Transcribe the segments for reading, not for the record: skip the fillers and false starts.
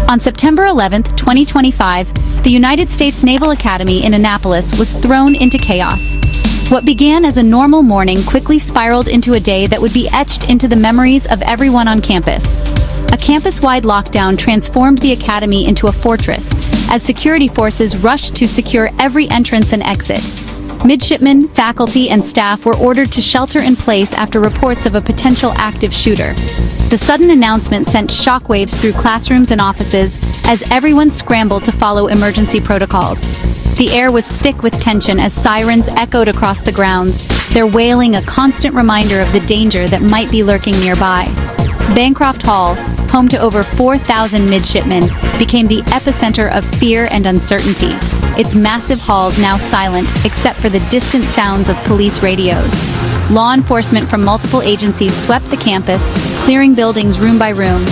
On September 11, 2025, the United States Naval Academy in Annapolis was thrown into chaos. What began as a normal morning quickly spiraled into a day that would be etched into the memories of everyone on campus. A campus-wide lockdown transformed the academy into a fortress, as security forces rushed to secure every entrance and exit. Midshipmen, faculty, and staff were ordered to shelter in place after reports of a potential active shooter. The sudden announcement sent shockwaves through classrooms and offices as everyone scrambled to follow emergency protocols. The air was thick with tension as sirens echoed across the grounds, their wailing a constant reminder of the danger that might be lurking nearby. Bancroft Hall, home to over 4,000 midshipmen, became the epicenter of fear and uncertainty, its massive halls now silent except for the distant sounds of police radios. Law enforcement from multiple agencies swept the campus, clearing buildings room by room.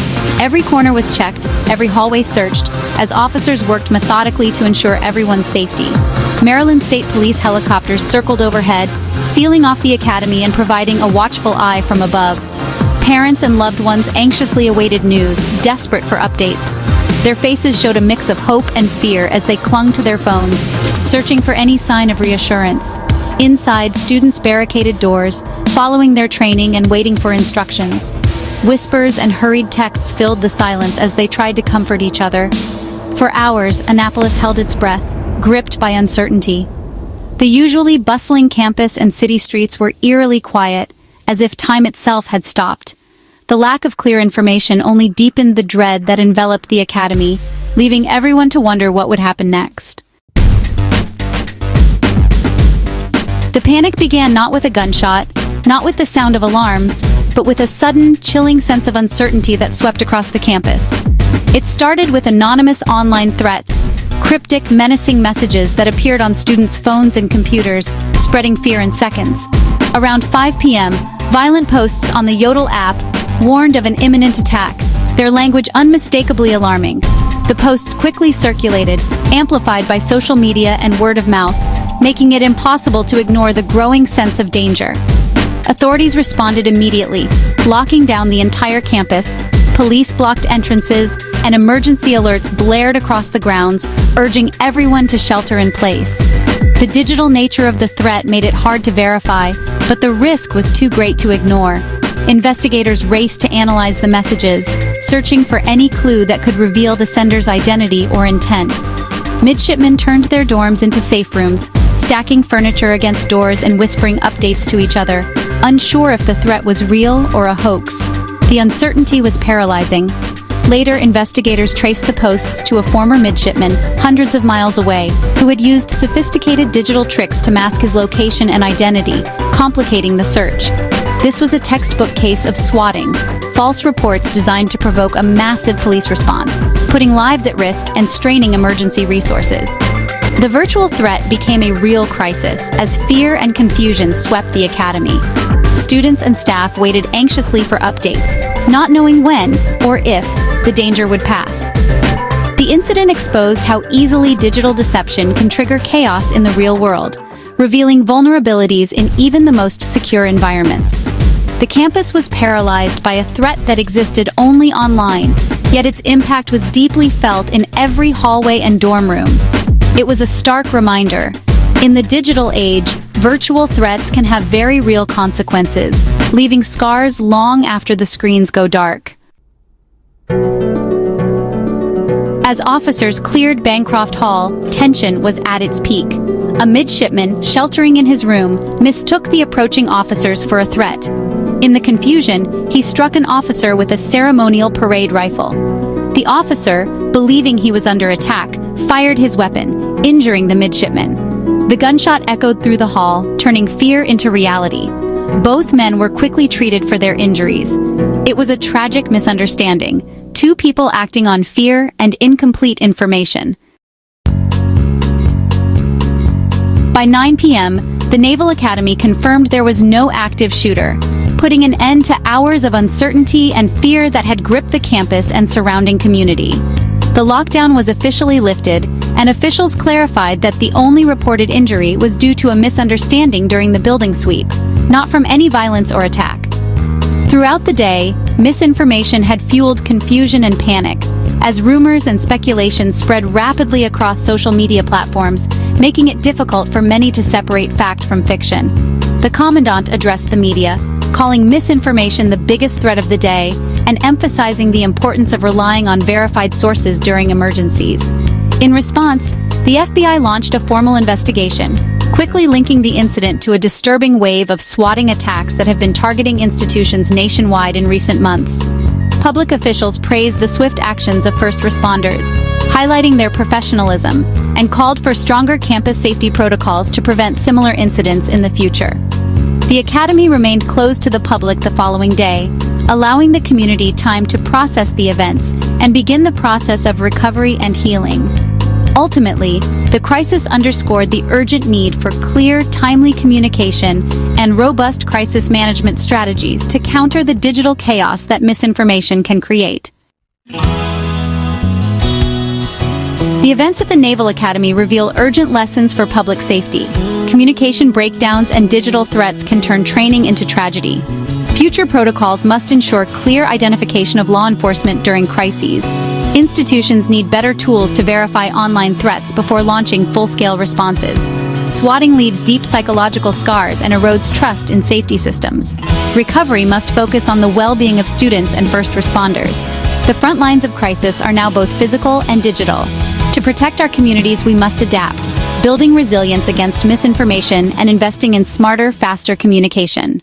Every corner was checked, every hallway searched, as officers worked methodically to ensure everyone's safety. Maryland State Police helicopters circled overhead, sealing off the academy and providing a watchful eye from above. Parents and loved ones anxiously awaited news, desperate for updates. Their faces showed a mix of hope and fear as they clung to their phones, searching for any sign of reassurance. Inside, students barricaded doors, following their training and waiting for instructions. Whispers and hurried texts filled the silence as they tried to comfort each other. For hours, Annapolis held its breath, gripped by uncertainty. The usually bustling campus and city streets were eerily quiet, as if time itself had stopped. The lack of clear information only deepened the dread that enveloped the academy, leaving everyone to wonder what would happen next. The panic began not with a gunshot, not with the sound of alarms, but with a sudden, chilling sense of uncertainty that swept across the campus. It started with anonymous online threats, cryptic, menacing messages that appeared on students' phones and computers, spreading fear in seconds. Around 5 p.m., violent posts on the Yodel app warned of an imminent attack, their language unmistakably alarming. The posts quickly circulated, amplified by social media and word of mouth, making it impossible to ignore the growing sense of danger. Authorities responded immediately, locking down the entire campus. Police blocked entrances, and emergency alerts blared across the grounds, urging everyone to shelter in place. The digital nature of the threat made it hard to verify, but the risk was too great to ignore. Investigators raced to analyze the messages, searching for any clue that could reveal the sender's identity or intent. Midshipmen turned their dorms into safe rooms, stacking furniture against doors and whispering updates to each other, unsure if the threat was real or a hoax. The uncertainty was paralyzing. Later, investigators traced the posts to a former midshipman, hundreds of miles away, who had used sophisticated digital tricks to mask his location and identity, complicating the search. This was a textbook case of swatting, false reports designed to provoke a massive police response, putting lives at risk and straining emergency resources. The virtual threat became a real crisis as fear and confusion swept the academy. Students and staff waited anxiously for updates, not knowing when or if the danger would pass. The incident exposed how easily digital deception can trigger chaos in the real world, revealing vulnerabilities in even the most secure environments. The campus was paralyzed by a threat that existed only online, yet its impact was deeply felt in every hallway and dorm room. It was a stark reminder. In the digital age, virtual threats can have very real consequences, leaving scars long after the screens go dark. As officers cleared Bancroft Hall, tension was at its peak. A midshipman, sheltering in his room, mistook the approaching officers for a threat. In the confusion, he struck an officer with a ceremonial parade rifle. The officer, believing he was under attack, fired his weapon, injuring the midshipman. The gunshot echoed through the hall, turning fear into reality. Both men were quickly treated for their injuries. It was a tragic misunderstanding, two people acting on fear and incomplete information. By 9 p.m., the Naval Academy confirmed there was no active shooter, putting an end to hours of uncertainty and fear that had gripped the campus and surrounding community. The lockdown was officially lifted, and officials clarified that the only reported injury was due to a misunderstanding during the building sweep, not from any violence or attack. Throughout the day, misinformation had fueled confusion and panic, as rumors and speculation spread rapidly across social media platforms, making it difficult for many to separate fact from fiction. The commandant addressed the media, calling misinformation the biggest threat of the day and emphasizing the importance of relying on verified sources during emergencies. In response, the FBI launched a formal investigation, quickly linking the incident to a disturbing wave of swatting attacks that have been targeting institutions nationwide in recent months. Public officials praised the swift actions of first responders, highlighting their professionalism, and called for stronger campus safety protocols to prevent similar incidents in the future. The academy remained closed to the public the following day, allowing the community time to process the events and begin the process of recovery and healing. Ultimately, the crisis underscored the urgent need for clear, timely communication and robust crisis management strategies to counter the digital chaos that misinformation can create. The events at the Naval Academy reveal urgent lessons for public safety. Communication breakdowns and digital threats can turn training into tragedy. Future protocols must ensure clear identification of law enforcement during crises. Institutions need better tools to verify online threats before launching full-scale responses. Swatting leaves deep psychological scars and erodes trust in safety systems. Recovery must focus on the well-being of students and first responders. The front lines of crisis are now both physical and digital. To protect our communities, we must adapt, building resilience against misinformation and investing in smarter, faster communication.